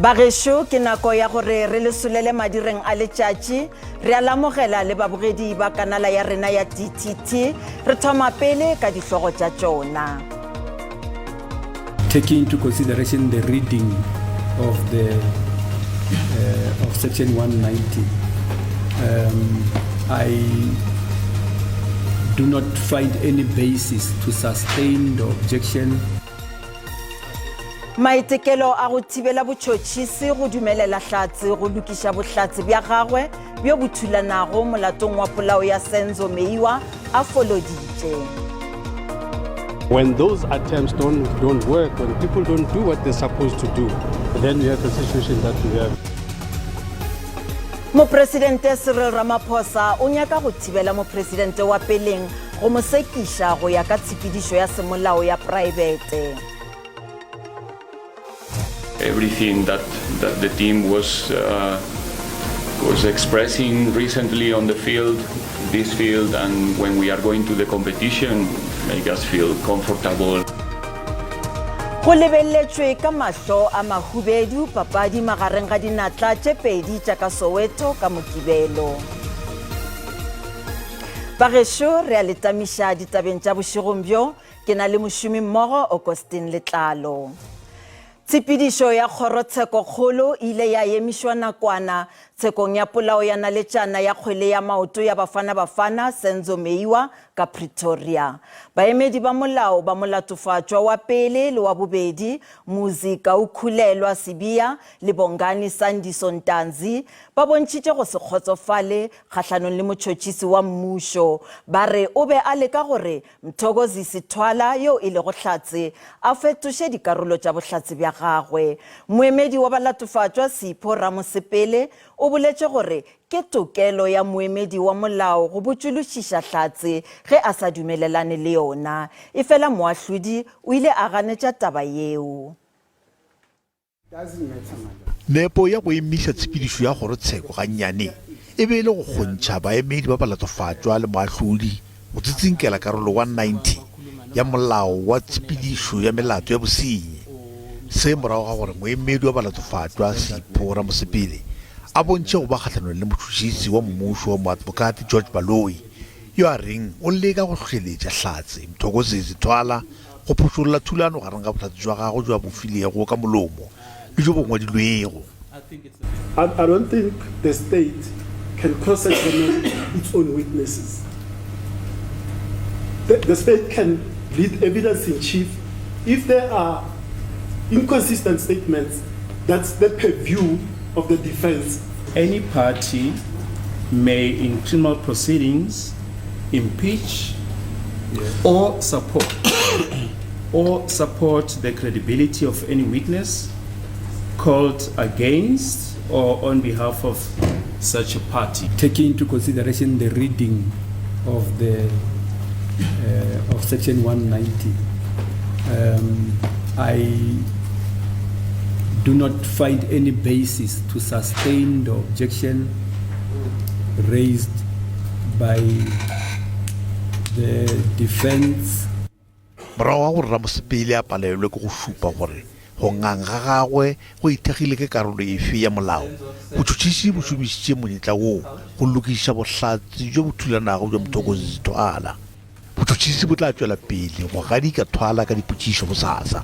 Bagesho ke nako ya gore re le solele madireng a letšatši re a lamogela le babogedi ba kanala ya rena ya DTT re thoma pele ka dihlogo tša tšona. Taking into consideration the reading of the of section 190, I do not find any basis to sustain the objection. Maitekelo a go thibela botšhotšhisi go dumelela hlatse go lukiša bohlatse bja gagwe bjo bo thulanago molatong wa polao ya Zuma a foloditše. When those attempts don't work, when people don't do what they're supposed to do, then we have the situation that we have. Mopresidente Cyril Ramaphosa o nyaka go thibela mopresidente wa peleng go mo sekiša go ya ka tshepedišo ya semolao ya private. Everything that the team was expressing recently on the field, this field, and when we are going to the competition, make us feel comfortable. Go lebelletšwe ka mahlo a mahubedu papadi magareng ga dinatla tše pedi tša ka Soweto ka Mokibelo. Bagesho re a letamiša ditabeng tša bošegong bjo ke na le mošomi mmogo Augustine Letlalo. Tshepedišo ya kgorotsheko kgolo ile ya emišwa nakwana tshekong ya polao ya naletšana ya kgwele ya maoto ya Bafana Zuma ka Pretoria. Baemedi ba molao ba molatofatšwa wa pele le wa bobedi Muzika Ukhulelwa Sibiya le Bongani Sandiso Ntanzi ba bontšitše go se kgotsofale kgahlanong le motšhotšhisi wa mmušo ba re o be a leka gore Mthokozi Sithwala yo e lego hlatse a fetoše dikarolo tša bohlatse bja gagwe. Moemedi wa balatofatšwa Sipho Ramosepele o boletše gore ke tokelo ya moemedi wa molao go botšološiša hlatse ge a sa dumelelane le yona. Efela moahlodi o ile a ganetša taba yeo. Nepo ya go emiša tshepedišo ya kgorotsheko gannyane e be le go kgontšha baemedi ba balatofatšwa le moahlodi go tsitsinkela karolo 190 ya molao wa tshepedišo ya melato ya bosenyi. Se morago ga gore moemedi wa balatofatšwa Sipho Ramosepele a bontše go ba kgahlanong le motšhotšhisi wa mmušo moadvokate George Baloyi yo a reng o leka go hloheletša hlatse Mthokozi Sithwala go phošolola thulano gareng ga bohlatse jwa gago jwa bofilego ka molomo le jo bo ngwadilwego. I don't think the state can cross-examine its own witnesses. The state can lead evidence in chief if there are inconsistent statements. That's the purview of the defense. Any party may, in criminal proceedings, impeach or support the credibility of any witness called against or on behalf of such a party. Taking into consideration the reading of the of section 190, I do not find any basis to sustain the objection raised by the defense. Morago ga gore Ramosepele a palelwe ke go šupa gore go ngang ga gagwe go ithekgile ke karolo efe ya molao botšhotšhisi bo šomišitše monyetla woo go lokiša bohlatse jo bo thulanago jwa Mthokozi Sithwala. Botšhotšhisi bo tla tšwela pele go gadika Thwala ka dipotšišo bosasa.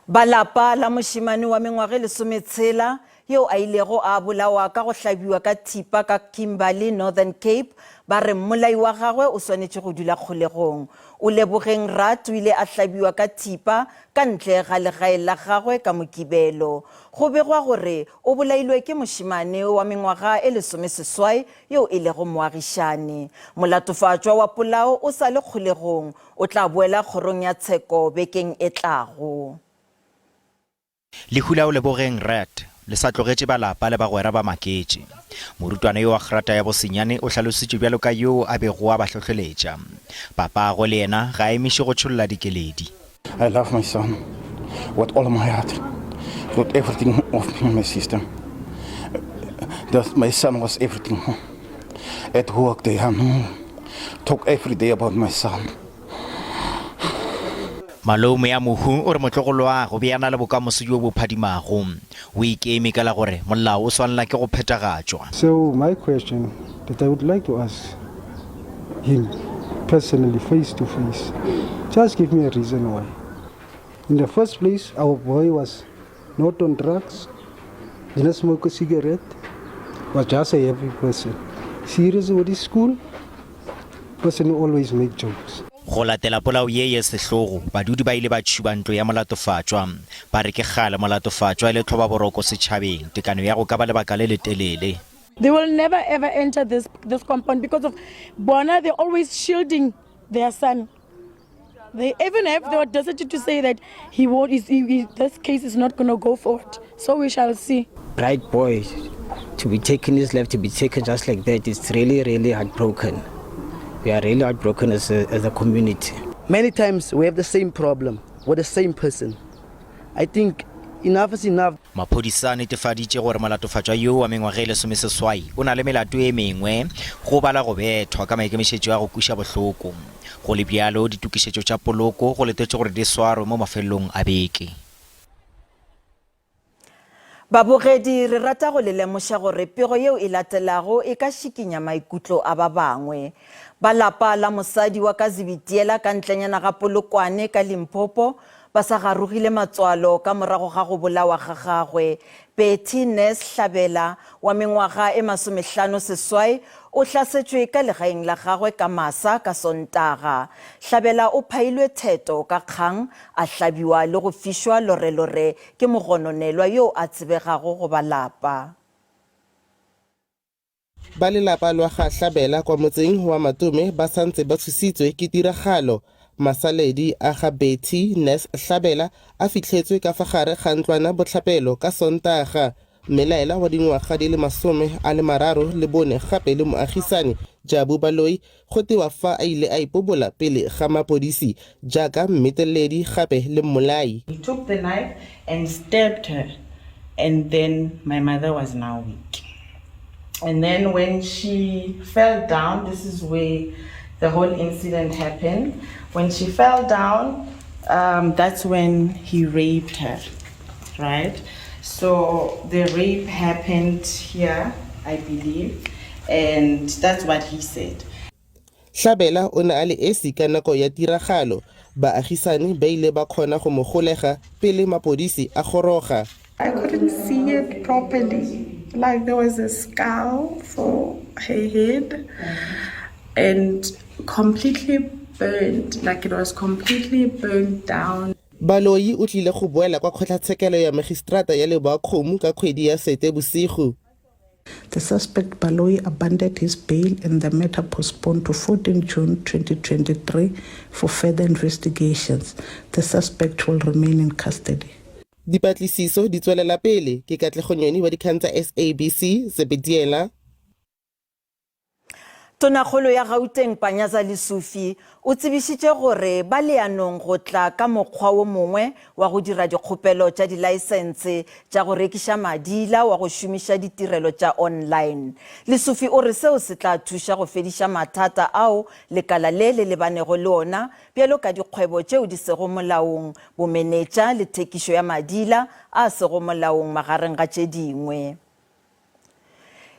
Balapa la mošimane wa mengwaga le 16 yo a ilego a bolawa ka go hlabiwa ka thipa ka Kimberley, Northern Cape ba re mmolai wa gagwe o swanetše go dula kgolegong. O Lebogeng Rat o ile a hlabiwa ka thipa ka ntle ga legae la gagwe ka Mokibelo. Go begwa gore o bolailwe ke mošimane wa mengwaga e 18 yo e lego moagišane. Molatofatšwa wa polao o sa le kgolegong o tla boela kgorong ya tsheko bekeng e tlago. Lehula o Lebogeng Rat le sa tlogetše balapa le bagwera ba maketše. Morutwana yo wa kgrata ya bosenyane o hlalositše bjalo ka yo a bego a ba hlohleletša. Papagwe le yena ga emiše go tšholola dikeledi. I love my son with all of my heart, with everything of my system. My son was everything. At work they talk every day about my son. Malome ya mohu o re motlogolo wa go beana le bokamoso jo bo phadimago o ikeme ka la gore molao o swanela ke go phethagatšwa. So my question that I would like to ask him personally, face to face, just give me a reason why. In the first place, our boy was not on drugs, didn't smoke a cigarette, was just a happy person. Serious with his school, person who always make jokes. Go latela polao ye sehlogo badudi ba ile ba tshuba ntlo ya molatofatšwa ba re ke gale molatofatšwa le tlhoba boroko setšhabeng tekano ya go ka ba lebaka le letelele. They will never ever enter this compound because of Bona. They're always shielding their son. They even have the audacity to say that he won't. This case is not going to go forward. So we shall see. Bright boy, to be taken his life, to be taken just like that, it's really, really heartbroken. We are really heartbroken as a community. Many times we have the same problem with the same person. I think enough is enough. Maphodisa a netefaditše gore molatofatšwa yo wa mengwaga e lesomeseswai o na le melato e mengwe go bala go bethwa ka maikemišetšo ya go kuša bohloko go le bjalo ditukišetšo tša poloko go letetše gore di swarwe mo mafelelong a beke. Babogedi re rata go le lemoša gore pego yeo e latelago e ka šikinya maikutlo a ba bangwe. Ba lapa la mosadi wa ka Zibitiela ka ntlenyana ga Polokwane ka Limpopo ba sa garogile matswalo ka morago ga go bolawa ga gagwe. Betty Nes Hlabela wa mengwaga e 57 o hlasetšwe ka legaeng la gagwe ka masa ka Sontaga. Hlabela o phailwe theto ka kgang a hlabiwa le go fišwa lorelore ke mogononelwa yo a tsebegago go ba lapa. Ba lelapa lwa ga Hlabela kwa motseng wa Matume ba santse ba tshositswe ke tiragalo. Masaledi a ga Betty Nes Hlabela a fitlhetswe ka fa gare ga ntlwana botlhapelo ka Sontaga. Mmelaela wa dingwaga di le 34 gape le moagisane Jabu Baloi go tewa fa a ile a ipobola pele ga mapodisi jaaka mmeteledi gape le mmolai. He took the knife and stabbed her, and then my mother was now weak. And then when she fell down, this is where the whole incident happened. When she fell down, that's when he raped her, right? So the rape happened here, I believe, and that's what he said. Hlabela o ne a le esi ka nako ya tiragalo. Baagisane ba ile ba kgona go mo golega pele mapodisi a goroga. I couldn't see it properly. Like there was a skull for her head and completely burned, like it was completely burned down. Baloi o tlile go boela kwa kgotlatshekelo ya magistrata ya Lebakgomo ka kgwedi ya Seetebosigo. The suspect Baloi abandoned his bail and the matter postponed to 14 June 2023 for further investigations. The suspect will remain in custody. Dipatlisiso di tswelela pele ke Katlego wa dikgang tsa SABC Sepedi. Tonakgolo ya Gauteng Panyaza Lesufi o tsebišitše gore ba leanong go tla ka mokgwa o mongwe wa go dira dikgopelo tša dilaesense tša go rekiša madila wa go šomiša ditirelo tša online. Lesufi o re seo se tla thuša go fediša mathata ao lekala le lebanego le ona bjalo ka dikgwebo tšeo di sego molaong, bomenetša le thekišo ya madila a sego molaong magareng ga tše dingwe.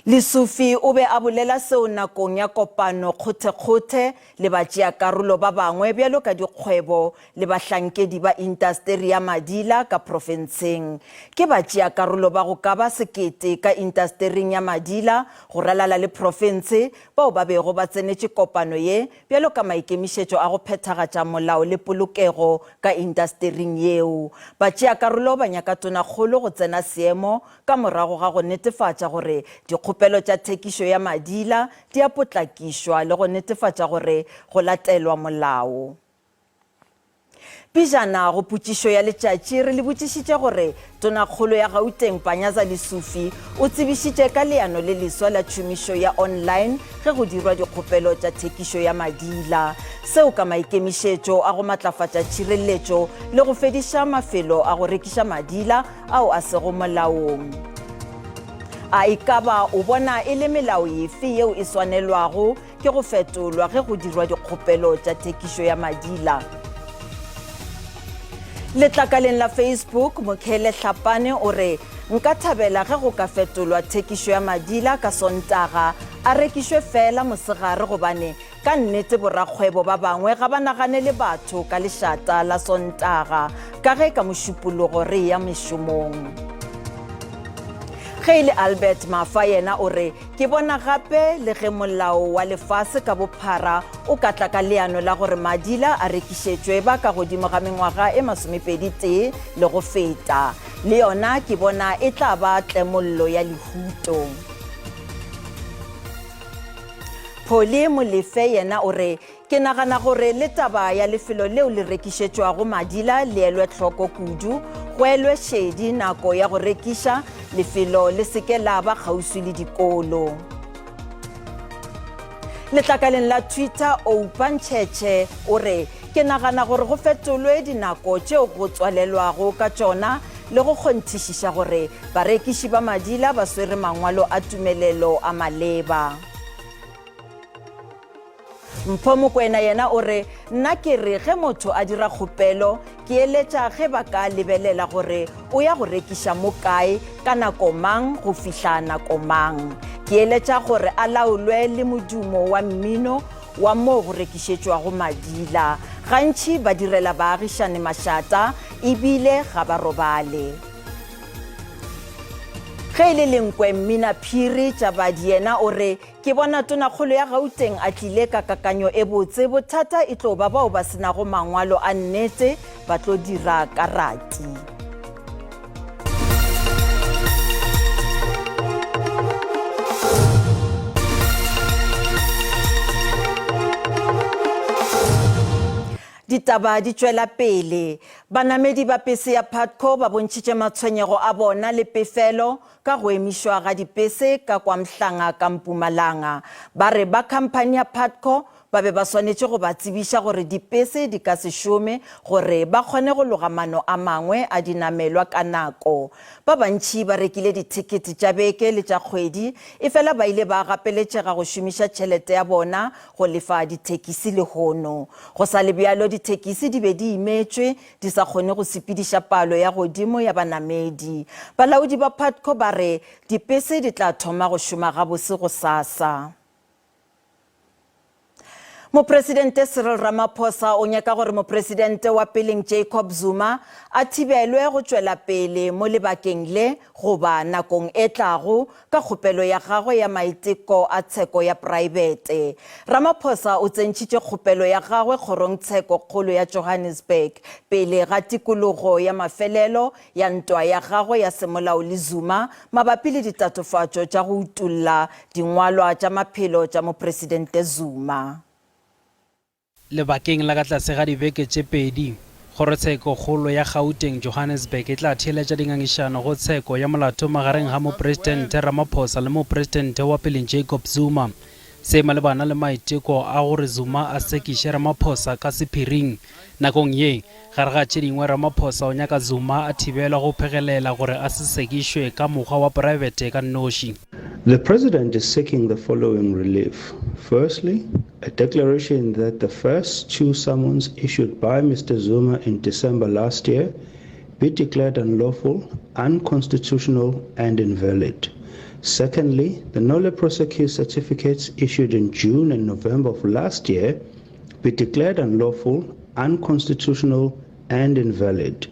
Lesufi o be a bolela seo nakong ya kopano kgothe le batšeakarolo ba bangwe bjalo ka dikgwebo le bahlankedi ba indasteri ya madila ka profenseng. Ke batšeakarolo ba go ka ba 1,000 ka indastering ya madila go ralala le profense bao ba bego ba tsenetše kopano ye bjalo ka maikemišetšo a go phethagatša molao le polokego ka indastering yeo. Batšeakarolo ba nyaka tonakgolo go tsena seemo ka morago ga go netefatša gore dikgopelo tša thekišo ya madila di a potlakišwa le go netefatša gore go latelwa molao. Pijana go putšišo ya letšatši re le botšišitše gore tonakgolo ya Gauteng Panyaza Lesufi o tsebišitše ka leano le leswa la tšhomišo ya online ge go dirwa dikgopelo tša thekišo ya madila seo ka maikemišetšo a go matlafatša tšhireletšo le go fediša mafelo a go rekiša madila ao a sego molaong. A ikaba o bona e le melao efe yeo e swanelwago ke go fetolwa ge go dirwa dikgopelo tša thekišo ya madila. Letlakaleng la Facebook Mokhele Tlhapane o re nka thabela ge go ka fetolwa thekišo ya madila ka Sontaga a rekishwe fela mosegare gobane ka nnete borakgwebo ba bangwe ga ba nagane le batho ka lešata la Sontaga ka ge ka mošupologo re ya mešomong. Ge Albert Mafa yena o re ke bona gape le ge molao wa lefase ka bophara o ka tla ka leano la gore madila a rekišetšwe ba ka godimo ga mengwaga e 21 le go feta le yona ke bona e tla ba tlemollo ya lehuto. Poli Molefe yena o re ke nagana gore le taba ya lefelo leo le rekišetšwago madila le elwe tlhoko kudu go elwe šedi nako ya go rekiša lefelo le seke la ba kgauswi le dikolo. Letlakaleng la Twitter Oupantšhetše o re ke nagana gore go fetolwe dinako tšeo go tswalelwago ka tšona le go kgonthišiša gore barekiši ba madila ba swere mangwalo a tumelelo a maleba. Mpho Mokwena yena o re nna ke re ge motho a dira kgopelo ke eletša ge ba ka lebelela gore o ya go rekiša mo kae ka nako mang go fihla nako mang. Ke eletša gore a laolwe le modumo wa mmino wa mo go rekišetšwago madila. Gantši ba direla baagišane mašata ebile ga ba robale. Ge le lenkwe Mmina Phiri Tšabadi yena o re ke bona tonakgolo ya Gauteng a tlile ka kakanyo e botse bothata e tlo ba bao ba senago mangwalo a nnete ba tlo dira karati. Ditaba di tšwela pele. Banamedi ba pese ya Patco ba bontšitše matshwenyego a bona le pefelo ka go emišwa ga dipese ka kwa Mhlanga ka Mpumalanga. Ba re ba khamphani ya Patco ba be ba swanetše go ba tsebiša gore dipese di ka se šome gore ba kgone go loga mano a mangwe a dinamelwa ka nako. Ba bantši ba rekile ditikete tša beke le tša kgwedi efela ba ile ba gapeletšega go šomiša tšhelete ya bona go lefa ditekisi le hono. Go sa le bjalo ditekisi di be di imetšwe di sa kgone go sepediša palo ya godimo ya banamedi. Balaodi ba Patco ba re dipese di tla thoma go šoma gabotse go sasa. Mopresidente Cyril Ramaphosa o nyaka gore mopresidente wa peleng Jacob Zuma a thibelwe go tšwela pele mo lebakeng le goba nakong e tlago ka kgopelo ya gagwe ya maiteko a tsheko ya private. Ramaphosa o tsentšitše kgopelo ya gagwe kgorong tsheko kgolo ya Johannesburg pele ga tikologo ya mafelelo ya ntwa ya gagwe ya semolao le Zuma mabapi le ditatofatšo tša go utulla dingwalwa tša maphelo tša mopresidente Zuma. Lebakeng la ka tlase ga dibeke tše pedi kgorotsheko kgolo ya Gauteng Johannesburg e tla theeletša dingangišano go tsheko ya molato magareng ga mopresidente Ramaphosa le mopresidente wa peleng Jacob Zuma se malebana le maiteko a gore Zuma a sekiše Ramaphosa ka sephiring. Nakong ye gare ga tše dingwe Ramaphosa o nyaka Zuma a thibelwa go phegelela gore a se sekišwe ka mokgwa wa private ka noši. The president is seeking the following relief. Firstly, a declaration that the first two summons issued by Mr. Zuma in December last year be declared unlawful, unconstitutional, and invalid. Secondly, the nolle prosequi certificates issued in June and November of last year be declared unlawful, unconstitutional, and invalid.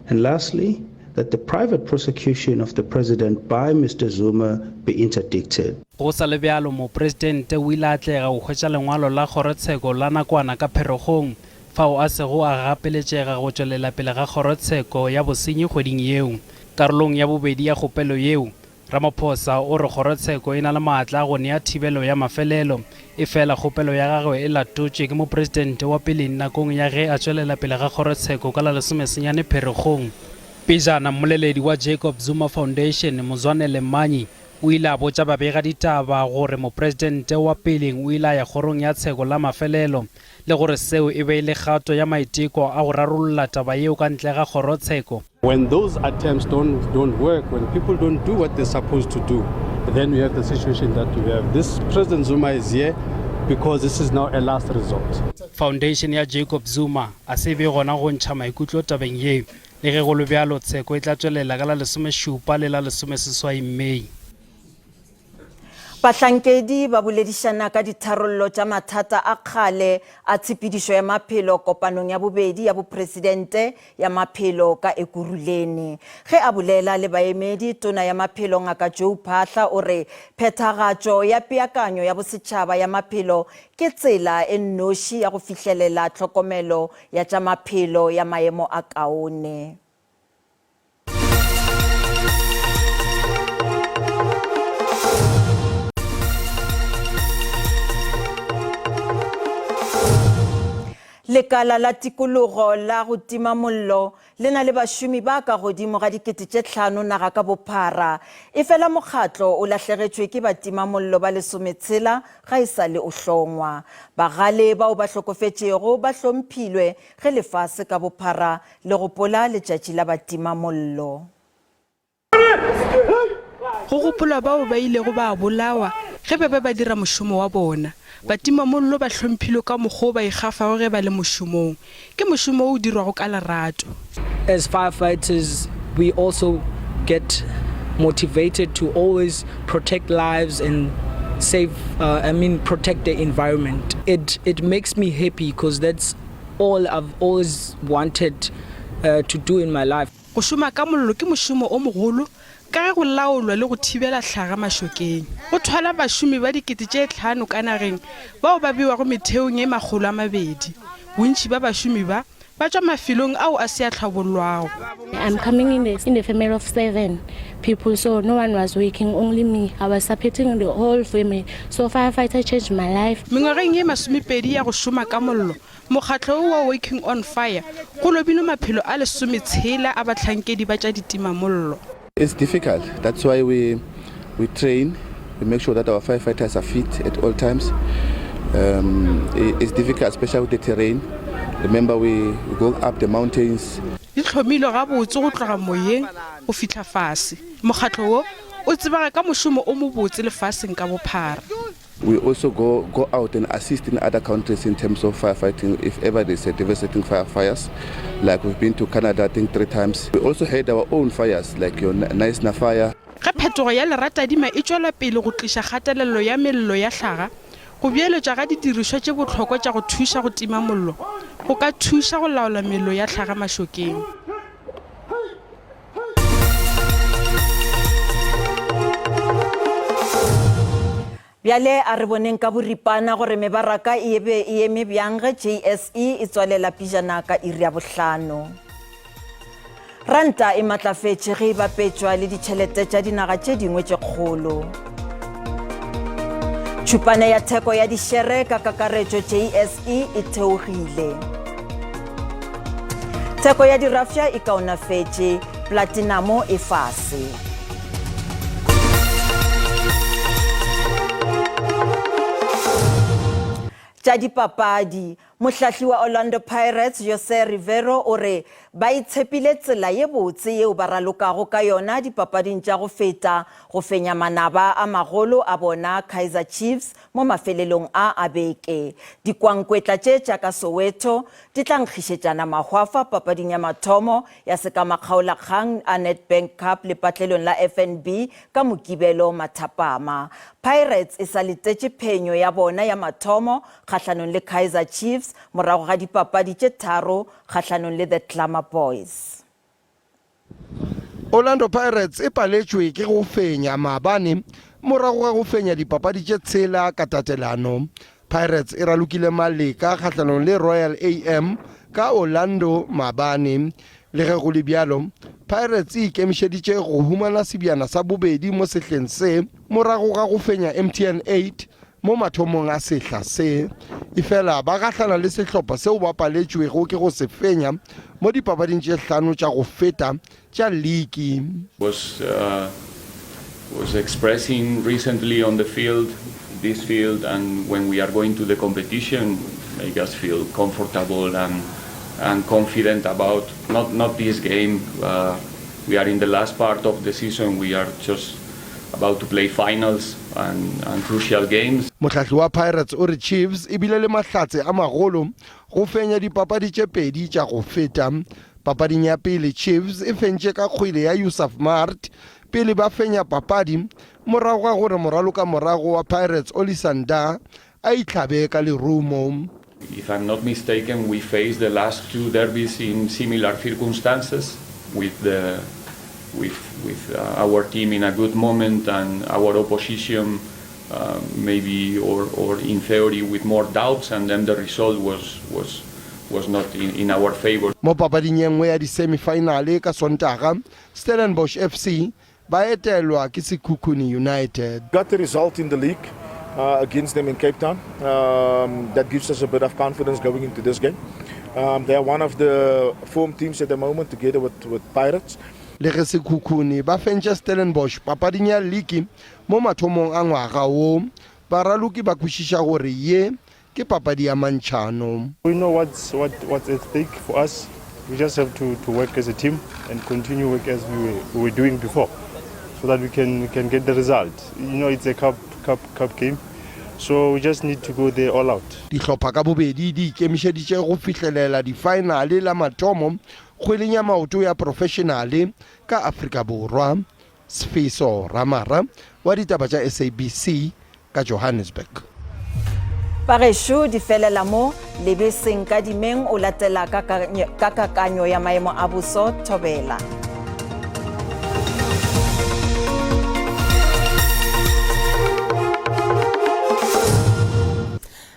And lastly, that the private prosecution of the president by Mr. Zuma be interdicted. Go sa le bjalo mopresidente o ile a tlega go hwetša lengwalo la kgorotsheko la nakwana ka pheregong fao a sego a gapeletšega go tšwelela pele ga kgorotsheko ya bosenyi kgweding yeo. Karolong ya bobedi ya kgopelo yeo Ramaphosa o re kgorotsheko e na le maatla go nea thibelo ya mafelelo efela kgopelo ya gagwe e latotšwe ke mopresidente wa pele nakong ya ge a tšwelela pele ga kgorotsheko ka la 10 Pherekgong. Pejana mmoleledi wa Jacob Zuma Foundation Mozwanele Manyi o ile a botša babega ditaba gore mopresidente wa peleng o ile a ya kgorong ya tsheko la mafelelo le gore seo e be le kgato ya maiteko a go rarolla taba yeo ka ntle ga kgorotsheko. When those attempts don't work, when people don't do what they're supposed to do, then we have the situation that we have. This President Zuma is here because this is now a last resort. Foundation ya Jacob Zuma a se be gona go ntšha maikutlo tabeng ye le ge go le bjalo tsheko e tla tswelela ka la 17 le la 18 Mei. Bahlankedi ba boledišana ka ditharollo tša mathata a kgale a tshepidišo ya maphelo kopanong ya bobedi ya bopresidente ya maphelo ka Ekurhuleni. Ge a bolela le baemedi, tona ya maphelo ngaka Joe Phaahla o re phethagatšo ya peakanyo ya bosetšhaba ya maphelo ke tsela e nnoši ya go fihlelela tlhokomelo ya tša maphelo ya maemo a kaone. Lekala la tikologo la go tima mollo le na le bašomi ba ka godimo ga 5,000 naga ka bophara. E fela mokgatlo o lahlegetšwe ke batima mollo ba 16 ga e sa le o hlongwa. Bagale bao ba hlokofetšego ba hlomphilwe ge lefase ka bophara le gopola letšatši la batima mollo. Go gopola bao ba ilego ba bolawa ge ba dira mošomo wa bona. Batima mollo ba hlomphilwe ka mokgwa ba ikgafago ge ba le mošomong. Ke mošomo o dirwago ka lerato. As firefighters, we also get motivated to always protect lives and protect the environment. It makes me happy because that's all I've always wanted to do in my life. Go šoma ka mollo ke mošomo o mogolo ka ge go laolwa le go thibela hlaga mašokeng. Go thwala bašomi ba 5,000 ka nageng bao ba bewa go metheong e 200. Bontši ba bašomi ba tšwa mafelong ao a se a tlhabollwago. I'm coming in the family of 7 people, so no one was working, only me. I was supporting the whole family. So Firefighter changed my life. Mengwageng ye 20 ya go šoma ka mollo, mokgatlo wa Working on Fire go lobile maphelo a 16 a bahlankedi ba tša ditima mollo. It's difficult. That's why we train. We make sure that our firefighters are fit at all times. It's difficult, especially with the terrain. Remember, we go up the mountains. Di hlomile ga botse go tloga moyeng go fihla fase. Mokgatlo wo o tsebega ka mošomo o mo botse lefaseng ka bophara. We also go out and assist in other countries in terms of firefighting if ever there's a devastating fires. Like we've been to Canada, I think 3 times. We also had our own fires, like your Naisna fire. Ge phetogo ya lerata dima e tšwela pele go tliša kgatelelo ya mello ya hlaga, go beeletša ga didirišwa tše bohlokwa tša go thuša go tima mollo, go ka thuša go laola mello ya hlaga mašokeng. Bjale a re boneng ka boripana gore mebaraka e be e eme bjang ge JSE e tswalela pijana ka iri ya 5. Ranta e matlafetše ge e bapetšwa le ditšhelete tša dinaga tše dingwe tše kgolo. Tšhupane ya theko ya dišere ka kakaretšo JSE e theogile. Theko ya dirafša e kaonafetše, platinamo e fase. Tša dipapadi, mohlahli wa Orlando Pirates Jose Rivero o re ba itshepile tsela ye botse yeo ba ralokago ka yona dipapading tša go feta go fenya manaba a magolo a bona Kaizer Chiefs mo mafelelong a beke. Dikwankwetla tše tša ka Soweto di tla nkgišetšana mahwafa papading ya mathomo ya sekamakgaolakgang a Nedbank Cup lepatlelong la FNB ka Mokibelo mathapama. Pirates e sa letetše phenyo ya bona ya mathomo kgahlanong le Kaizer Chiefs morago ga dipapadi tše 3 kgahlanong le the Clama Boys. Orlando Pirates e paletšwe ke go fenya maabane morago ga go fenya dipapadi tše 6 ka tatelano. Pirates e ralokile maleka kgahlanong le Royal AM ka Orlando maabane. Le ge go le bjalo, Pirates e ikemišeditše go humana sebjana sa bobedi mo sehleng se morago ga go fenya MTN 8 mo mathomong a sehla se. Efela ba gahlana le sehlopha seo ba paletšwego ke go se fenya mo dipapading tše 5 tša go feta tša league. Was expressing recently on the field, this field, and when we are going to the competition, make us feel comfortable and confident about not this game. We are in the last part of the season. We are just about to play finals. and crucial games. Motlhatlhi wa Pirates o re Chiefs e bile le mahlatse a magolo go fenya dipapadi tše pedi tša go feta. Papading ya pele Chiefs e fentše ka kgwele ya Yusuf Mart pele ba fenya papadi morago ga gore moralo ka morago wa Pirates Olisanda a itlhabe ka lerumo. If I'm not mistaken, we faced the last two derbies in similar circumstances with our team in a good moment and our opposition maybe or in theory with more doubts, and then the result was not in our favor. Mo papading ye nngwe ya di semifinale ka Sontaga, Stellenbosch FC ba etelwa ke Sekhukhune United. Got the result in the league against them in Cape Town. That gives us a bit of confidence going into this game. They are one of the form teams at the moment together with Pirates. Le ge Sekhukhune ba fentše Stellenbosch papading ya league mo mathomong a ngwaga o, baraloki ba kwešiša gore ye ke papadi ya mantšhano. We know what's at stake for us. We just have to work as a team and continue work as we were doing before, so that we can get the result. You know, it's a cup game, so we just need to go there all out. Dihlopha ka bobedi di ikemišeditše go fihlelela di finale la mathomo kgweleng ya maoto ya professionale ka Afrika Borwa. Sfiso Ramara wa ditaba tša SABC ka Johannesburg. Pagesho di felela mo lebeseng ka dimeng o latela ka kakanyo ya maemo a boso Thobela.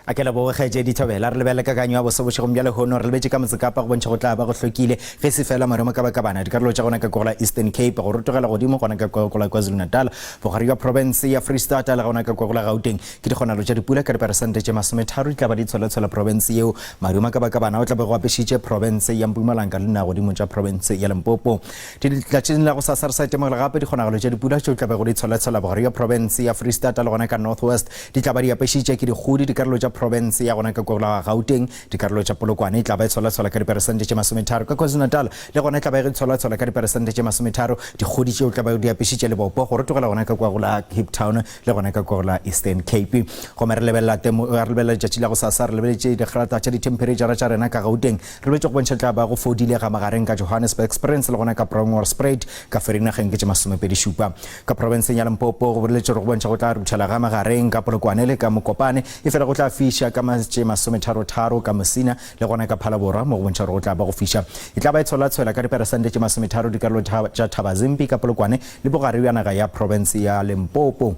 Akela bo kgetse Dithabela re lebele ka kanyo bo se botšego bjale hono re lebetse ka motsekapa go bontšha go tla ba go hlokile ge se fela maremo ka bana dikarolo tša gona ka gola Eastern Cape go rotogela godimo gona ka gola KwaZulu Natal bogare ya province ya Free State la gona ka gola Gauteng ke di kgonalo tša dipula ka diperesente tše 30 di tla ba di tshola province yeo maremo ka bana o tla be go apešitše province ya Mpumalanga le na godimo tša province ya Limpopo di tla tšeng la go sasarsa temogela gape di kgonagalo tša dipula tšeo tla be go di tshola bogare ya province ya Free State la gona ka Northwest di tla ba di apešitše ke digodi dikarolo tša province ya gona ka gola Gauteng dikarolo tša Polokwane tla ba tshola ka diperesente tše 30 ka KwaZulu Natal le gona tla ba e tshola ka diperesente tše 30 digodi tšeo tla ba di apešitše le bopo go rotogela gona ka gola Cape Town le gona ka gola Eastern Cape go mere lebella tšatši la go sasa re lebeletše digrata tša ditemperature tša rena ka Gauteng re lebetse go bontšha tla ba go fodile ga magareng ka Johannesburg Experience le gona ka Brownmore Spread ka Vereeniging ke tše 27 ka province ya Limpopo go boletše go bontšha go tla ruthela ga magareng ka Polokwane le ka Mokopane e fela go tla fiša ka tše 33 ka Mosina le gona ka Phalaborwa mo go bontšha go tla ba go fiša e tla ba e tshola ka diperesente tše 30 dikarolo tša Thabazimbi ka Polokwane le bogare ya naga ya province ya Limpopo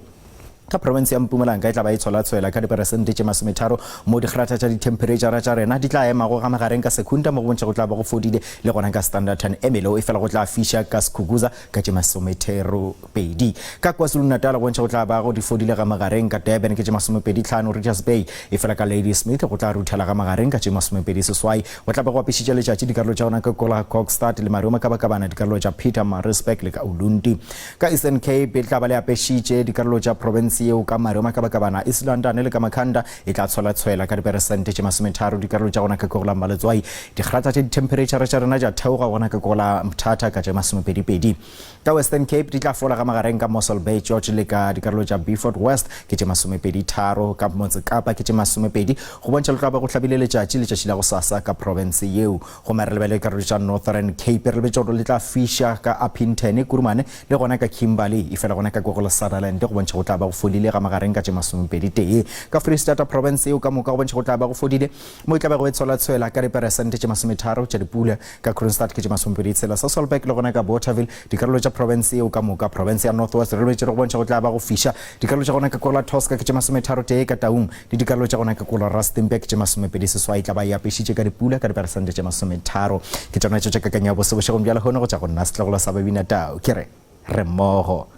ka province ya Mpumalanga e tla ba e tshola ka diperesente tše 30 mo digrata tša ditemperature tša rena di tla ema go ga magareng ka Sekunda mo go bontšha go tla ba go fodile le gona ka Standerton Emelo e fela go tla fiša ka Skukuza ka tše 32 ka KwaZulu Natal go bontšha go tla ba go di fodile ga magareng ka Durban ke tše 25 Richards Bay e fela ka Ladysmith go tla ruthela ga magareng ka tše 28 go tla ba go apešitše letšatši dikarolo tša gona ka Gola Kokstad le Marioma ka bana dikarolo tša Pietermaritzburg le ka Ulundi ka Eastern Cape e tla ba le apešitše dikarolo tša province yeo ka Marioma ka bana East London le ka Makhanda e tla tshola ka diperesente tše 30 dikarolo tša gona ka gola Maletswai digrata tše ditemperature tša rena tša theoga gona ka gola Mthatha ka tše 22 ka Western Cape di tla fola ga magareng ka Mossel Bay George le ka dikarolo tša Beaufort West ke tše 23 ka Motsekapa ke tše 20 go bontšha le tla ba go hlabile letšatši la go sasa ka province yeo go mere lebele dikarolo tša Northern Cape re lebetse gore le tla fiša ka Upington Kurumane le gona ka Kimberley e fela gona ka gola Sutherland go bontšha go tla ba go folile ga magareng ka tše 21 ka Free State province yeo ka moka go bontšha go tla ba go fodile mo e tla ba go tshola ka diperesente tše 30 tša dipula ka Kroonstad ke tše 26 sa Solberg le gona ka Bothaville dikarolo tša province yeo ka moka province ya Northwest re lebetse go bontšha go tla ba go fiša dikarolo tša gona ka gola Tosca ke tše 31 ka Taung le dikarolo tša gona ka gola Rustenburg ke tše 27 tla ba e apešitše ka dipula ka diperesente tše 30 ke tšona tše kakanya bose bošegong bjale hono go tša go nna setlogolo sa Babina Tau ke re mmogo